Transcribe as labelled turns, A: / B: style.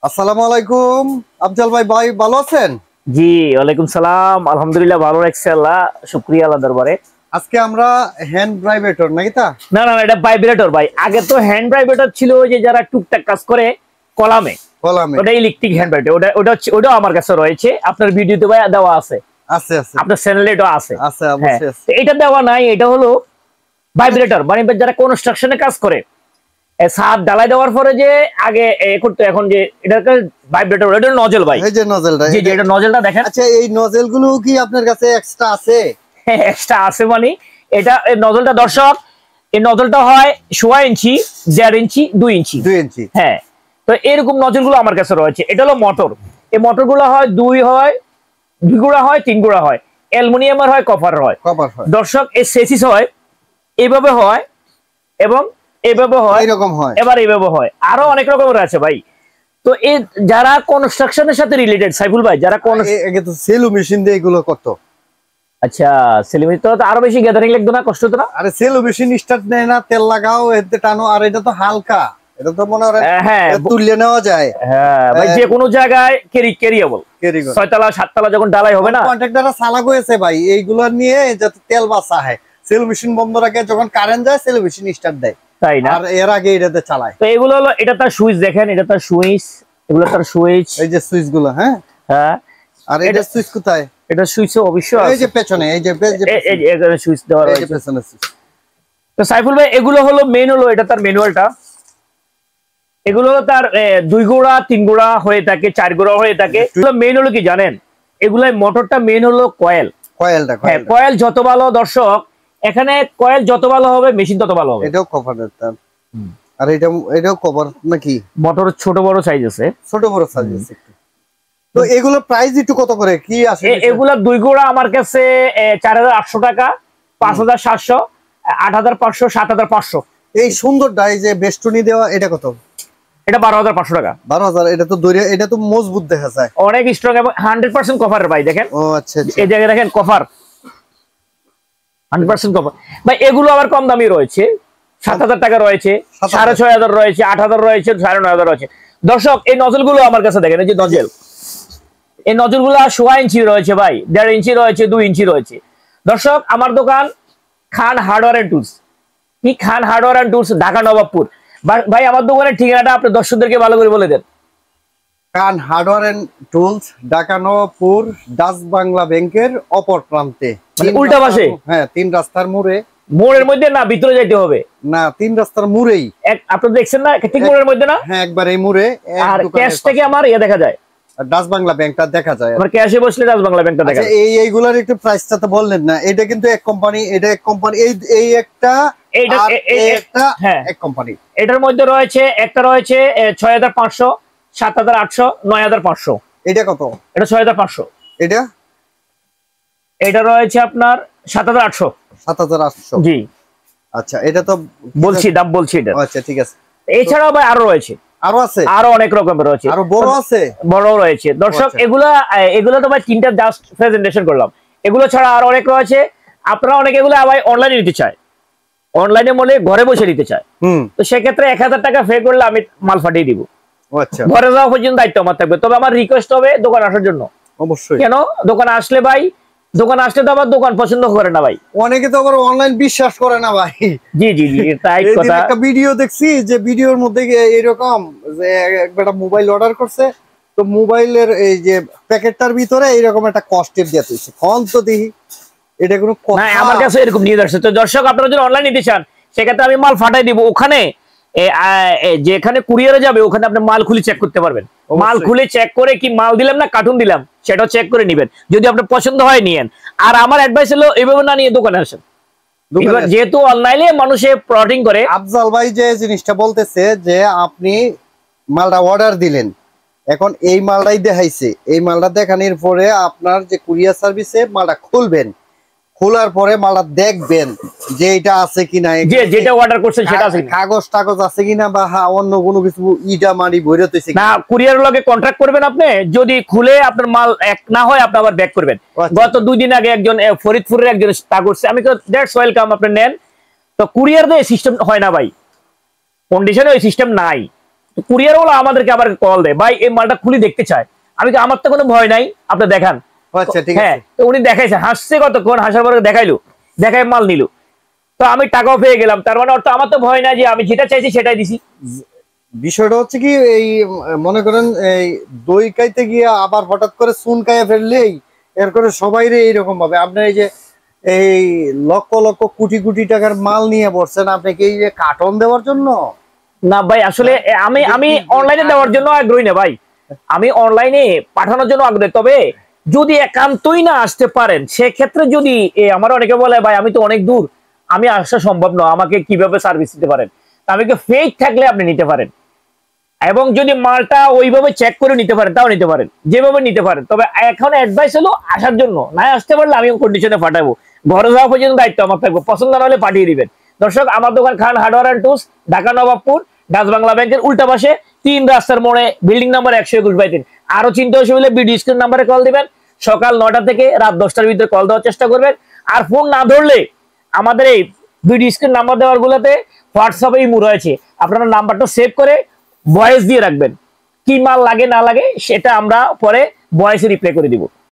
A: আসসালামু আলাইকুম আফজাল ভাই, ভালো আছেন?
B: জি ওয়ালাইকুম সালাম, আলহামদুলিল্লাহ ভালো রাখছে আল্লাহ, শুকরিয়া আল্লাহ দরবারে।
A: আজকে আমরা হ্যান্ড ভাইব্রেটর নাকি তা?
B: না না এটা ভাইব্রেটর ভাই। আগে তো হ্যান্ড ভাইব্রেটর ছিল ওই যে যারা টুকটাক কাজ করে কলামে, ওটা ইলেকট্রিক হ্যান্ড ভাইব্রেটর, ওটা আমার কাছে রয়েছে, আপনার ভিডিওতে ভাই দেওয়া আছে।
A: আছে আছে
B: আপনার চ্যানেলে এটা আছে।
A: আছে অবশ্যই আছে।
B: এটা দেওয়া নাই, এটা হলো ভাইব্রেটর, মানে যারা কনস্ট্রাকশনে কাজ করে ছাদ ঢালাই দেওয়ার পরে যে আগে করতে, এখন যে এটাকে ভাইব্রেটর, এটা নজল ভাই।
A: এই যে নজলটা,
B: জি জি এটা নজলটা দেখেন।
A: আচ্ছা এই নজলগুলো কি আপনার কাছে এক্সট্রা আছে?
B: এক্সট্রা আছে মানে এটা নজলটা দর্শক, এই নজলটা হয় 1.5 ইঞ্চি, 1.5 ইঞ্চি, 2 ইঞ্চি,
A: 2 ইঞ্চি।
B: হ্যাঁ, তো এরকম নজলগুলো আমার কাছে রয়েছে। এটা হলো মোটর, এই মোটরগুলো হয় 2 হয়, 2 গুঁড়া হয়, 3 গুঁড়া হয়, অ্যালুমিনিয়ামের হয়, কপার হয়। দর্শক এই সেসিস হয় এইভাবে হয় এবং এইভাবে হয়,
A: এরকম হয়,
B: এবার এইভাবে হয়, আরো অনেক রকমের আছে ভাই। তো এই যারা কনস্ট্রাকশনের সাথে রিলেটেড সাইফুল ভাই, যারা
A: সেলু মেশিন দিয়ে এগুলো করতো।
B: আচ্ছা সেলিমি তো আরো বেশি গ্যাদারিং লাগতো না, কষ্ট হতো না?
A: আরে সেলু মেশিন স্টার্ট নেয় না, তেল লাগাও এতে টানো, আর এটা তো হালকা, এটা তো মনে হয় তুলে নেওয়া যায়।
B: হ্যাঁ ভাই, যে কোনো জায়গায় ক্যারিয়েবল, 6 তলা 7 তলা যখন ডালাই হবে না,
A: কন্ট্রাক্টররা চালাক হয়েছে ভাই এইগুলো নিয়ে, যাতে তেল বাঁচা হয়। সেলু মেশিন বন্ধ রাখে, যখন কারেন্ট যায় সেলু মেশিন স্টার্ট দেয়, তাই না? আর এর আগে এটাতে চালায়।
B: তো এগুলো হলো, এটা তার সুইচ দেখেন, এটা তার সুইচ, এগুলো তার সুইচ,
A: এই যে সুইচ গুলো। হ্যাঁ
B: হ্যাঁ,
A: আর এটা সুইচ কোথায়?
B: এটা সুইচ অবশ্যই
A: এই যে পেছনে, এই যে
B: এখানে সুইচ দেওয়া রয়েছে,
A: পেছনে সুইচ।
B: তো সাইফুল ভাই এগুলো হলো মেন, হলো এটা তার ম্যানুয়ালটা। এগুলো হলো তার 2 গুঁড়া, 3 গুঁড়া হয়ে থাকে, 4 গুঁড়া হয়ে থাকে। এগুলো মেন হলো কি জানেন? এগুলাই মোটরটা মেন হলো কয়েলটা। হ্যাঁ, কয়েল যত ভালো দর্শক, এখানে কয়েল যত ভালো হবে মেশিন তত ভালো হবে।
A: এটাও কভারের তার, আর এটাও কভার নাকি?
B: মোটর ছোট বড় সাইজ আছে,
A: ছোট বড় সাইজ আছে। তো এগুলো প্রাইস একটু কত করে কি আছে?
B: এগুলা 2 গুঁড়া আমার কাছে 4800 টাকা, 5700, 8500, 7500।
A: এই সুন্দরটা, এই যে বেষ্টনী দেওয়া, এটা কত?
B: এটা 12500 টাকা।
A: 12000। এটা তো দড়ি, এটা তো মজবুত দেখা যায়,
B: অনেক স্ট্রং এবং 100% কভার ভাই। দেখেন,
A: ও আচ্ছা,
B: এই জায়গায় দেখেন কভার, 100% কভার ভাই। এগুলো আবার কম দামি রয়েছে, 7000 টাকা রয়েছে, 6500 রয়েছে, 8000 রয়েছে, 9500 রয়েছে। দর্শক এই নজলগুলো আমার কাছে দেখেন, এই যে নজল, এই নজলগুলো 1.5 ইঞ্চি রয়েছে ভাই, 1.5 ইঞ্চি রয়েছে, 2 ইঞ্চি রয়েছে। দর্শক আমার দোকান খান হার্ডওয়্যার এন্ড টুলস, কি Khan hardware and tools, Dhaka Nawabpur. ভাই আমার দোকানের ঠিকানাটা আপনি দর্শকদেরকে ভালো করে বলে দেন।
A: Khan hardware and tools, Dhaka Nawabpur, Dutch Bangla ব্যাংকের অপর প্রান্তে,
B: মানে উল্টা পাশে।
A: হ্যাঁ, 3 রাস্তার মোড়ে।
B: মোড়ের মধ্যে না, ভিতরে যাইতে হবে
A: না, 3 রাস্তার মোড়েই।
B: আপনি দেখছেন না, ঠিক মোড়ের মধ্যে না?
A: হ্যাঁ, একবার এই মোড়ে।
B: আর ক্যাশ থেকে আমার দেখা যায়,
A: ডাচ বাংলা ব্যাংকটা দেখা যায়।
B: আমার ক্যাশে বসলে ডাচ বাংলা ব্যাংকটা দেখা যায়।
A: এইগুলার একটু প্রাইসটা তো বললেন না। এটা কিন্তু এক কোম্পানি, এটা এক কোম্পানি, এই একটা, একটা এক কোম্পানি।
B: এটার মধ্যে রয়েছে, একটা রয়েছে 6500, 7800, 9500।
A: এটা কত?
B: এটা 6500।
A: এটা
B: রয়েছে আপনার 7800।
A: 7800,
B: জি
A: আচ্ছা। এটা তো
B: বলছি, দাম বলছি এটা।
A: আচ্ছা ঠিক আছে।
B: এছাড়াও ভাই আরো রয়েছে,
A: আরো আছে,
B: আরো অনেক রকমের রয়েছে,
A: আরো বড় আছে,
B: বড় রয়েছে। দর্শক এগুলা তো ভাই 3টা জাস্ট প্রেজেন্টেশন করলাম, এগুলো ছাড়া আরো অনেক রয়েছে। আপনারা অনেক এগুলো ভাই অনলাইনে নিতে চায়, অনলাইনে বলে ঘরে বসে নিতে চায়, তো সেক্ষেত্রে 1000 টাকা পে করলে আমি মাল পাঠিয়ে দিব।
A: আচ্ছা,
B: ঘরে যাওয়া পর্যন্ত দায়িত্ব আমার থাকবে। তবে আমার রিকোয়েস্ট হবে দোকান আসার জন্য।
A: অবশ্যই।
B: কেন? দোকান আসলে ভাই, দোকান আসলে তো আবার দোকান পছন্দ করে না ভাই,
A: অনেকে তো আবার অনলাইন বিশ্বাস করে না ভাই।
B: জি জি জি, তাই কথা।
A: একটা ভিডিও দেখছি, যে ভিডিওর মধ্যে এরকম যে একটা মোবাইল অর্ডার করছে, তো মোবাইলের এই যে প্যাকেটটার ভিতরে এইরকম একটা কষ্টের দিয়ে তুলছে, কোন তো দেখি এটা কোনো কথা?
B: আমার কাছে এরকম নিয়ে আসছে। তো দর্শক আপনারা যদি অনলাইন নিতে চান, সেক্ষেত্রে আমি মাল ফাটাই দিব। ওখানে যেখানে কুরিয়ারে যাবে, ওখানে আপনি মাল খুলে চেক করতে পারবেন। মাল খুলে চেক করে কি মাল দিলাম না কার্টুন দিলাম, সেটাও চেক করে নিবেন। যদি আপনার পছন্দ হয় নিয়েন। আর আমার অ্যাডভাইস হলো এইভাবে না নিয়ে দোকানে আসেন, যেহেতু অনলাইনে মানুষে প্রডিং করে।
A: আফজাল ভাই যে জিনিসটা বলতেছে, যে আপনি মালটা অর্ডার দিলেন, এখন এই মালটাই দেখাইছে, এই মালটা দেখানোর পরে আপনার যে কুরিয়ার সার্ভিসে মালটা খুলবেন, খোলার পরে মালটা দেখবেন যে এটা আছে কিনা,
B: যেটা অর্ডার করছেন সেটা আছে,
A: কাগজ টাগজ আছে কিনা, বা অন্য কোনো কিছু ইটা মারি ভরে
B: না। কুরিয়ারের লগে কন্ট্রাক্ট করবেন আপনি, যদি খুলে আপনার মাল এক না হয় আপনি আবার ব্যাক করবেন। গত 2 দিন আগে একজন ফরিদপুরের একজন তা করছে, আমি তো দ্যাটস ওয়েলকাম, আপনি নেন। তো কুরিয়ার দিয়ে সিস্টেম হয় না ভাই, কন্ডিশনে ওই সিস্টেম নাই। কুরিয়ার ওলা আমাদেরকে আবার কল দেয়, ভাই এই মালটা খুলে দেখতে চায়। আমি কি আমার তো কোনো ভয় নাই, আপনি দেখান।
A: আচ্ছা ঠিক
B: হ্যাঁ,
A: আছে।
B: তো উনি দেখাইছে, হাসছে কতক্ষণ, হাসার পরে দেখাইলো, দেখাই মাল নিল, তো আমি টাকাও পেয়ে গেলাম। তার মানে অর্থ আমার তো ভয় নাই, যে আমি যেটা চাইছি সেটাই দিছি।
A: বিষয়টা হচ্ছে কি, এই মনে করেন এই দই খাইতে গিয়ে আবার হঠাৎ করে চুন খাইয়ে ফেললেই এর করে সবাই এইরকম ভাবে। আপনার এই যে এই লক্ষ লক্ষ কোটি কোটি টাকার মাল নিয়ে বসছেন, আপনি কি এই যে কার্টন দেওয়ার জন্য?
B: না ভাই, আসলে আমি অনলাইনে দেওয়ার জন্য আগ্রহী না ভাই, আমি অনলাইনে পাঠানোর জন্য আগ্রহী। তবে যদি একান্তই না আসতে পারেন, সেক্ষেত্রে যদি আমার অনেকে বলে ভাই আমি তো অনেক দূর, আমি আসা সম্ভব নয়, আমাকে কিভাবে সার্ভিস দিতে পারেন? আমাকে ফেক থাকলে আপনি নিতে পারেন, এবং যদি মালটা ওইভাবে চেক করে নিতে পারেন তাও নিতে পারেন, যেভাবে নিতে পারেন। তবে এখন অ্যাডভাইস হলো আসার জন্য, না আসতে পারলে আমি কন্ডিশনে পাঠাবো, ঘরে যাওয়া পর্যন্ত দায়িত্ব আমার থাকবে, পছন্দ না হলে পাঠিয়ে দিবেন। দর্শক, আমার দোকান Khan hardware and tools, Dhaka Nawabpur, Dutch Bangla ব্যাংকের উল্টা পাশে, 3 রাস্তার মোড়ে, বিল্ডিং নাম্বার 121/3। আরো চিন্তা অসুবিধা ভিডিও স্ক্রিন নাম্বারে কল দিবেন, সকাল 9টা থেকে রাত 10টার ভিতরে কল দেওয়ার চেষ্টা করবেন। আর ফোন না ধরলে আমাদের এই ভিডিও স্ক্রিন নাম্বার দেওয়ার গুলোতে হোয়াটসঅ্যাপে ইমো রয়েছে, আপনারা নাম্বারটা সেভ করে ভয়েস দিয়ে রাখবেন, কি মাল লাগে না লাগে সেটা আমরা পরে ভয়েসে রিপ্লাই করে দিব।